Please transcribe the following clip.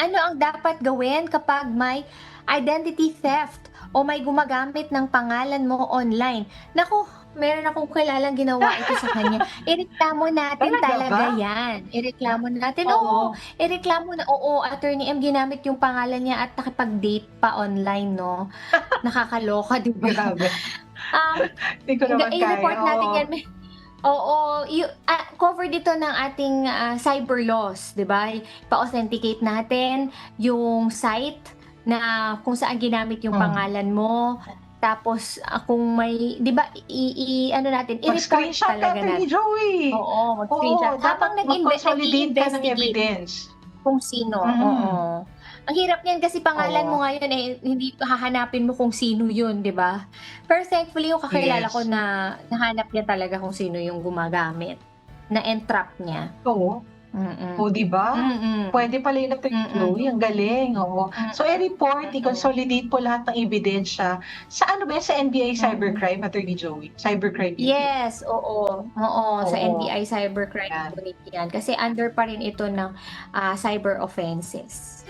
Ano ang dapat gawin kapag may identity theft o may gumagamit ng pangalan mo online? Naku, meron akong kilalang ginawa ito sa kanya. Ireklamo natin Talaga ba? talaga 'yan. Ireklamo natin, oo, Oo, ireklamo na oo, Attorney M ginamit yung pangalan niya at nakipag-date pa online 'no. Nakakaloka, 'di ba? grabe. Um, Hindi ko naman kaya, i-report natin oo. 'yan oo, covered ito ng ating, cyber laws, 'di ba? Pa-authenticate natin yung site na kung saan ginamit yung Hmm. pangalan mo, tapos, kung may 'di ba i-ano natin, i-report Mag-screenshot ka, talaga Attorney natin. Joey. Oo, mag-screenshot Oo, dapat habang mag-consolidate ka ng nag-i-investigate. evidence. Kung sino, oo. Mm, Ang hirap niyan kasi pangalan mo oo. ngayon, eh, hindi hahanapin mo kung sino yun, 'di ba? Pero thankfully yung kakilala ko Yes. na nahanap niya talaga kung sino yung gumagamit, na-entrap niya. Oo. Mm. Oh, 'di ba? Mm, Puwede pala yun, Attorney mm, Chloe, ang galing, oo. mm, So, i-report, mm, i-consolidate po lahat ng ebidensya sa ano ba yan, sa NBI mm. Cybercrime, Attorney Joey? Cybercrime Unit. Yes, oo, oo, sa Oo, NBI Cybercrime yan. Unit yan kasi under pa rin ito ng, cyber offenses.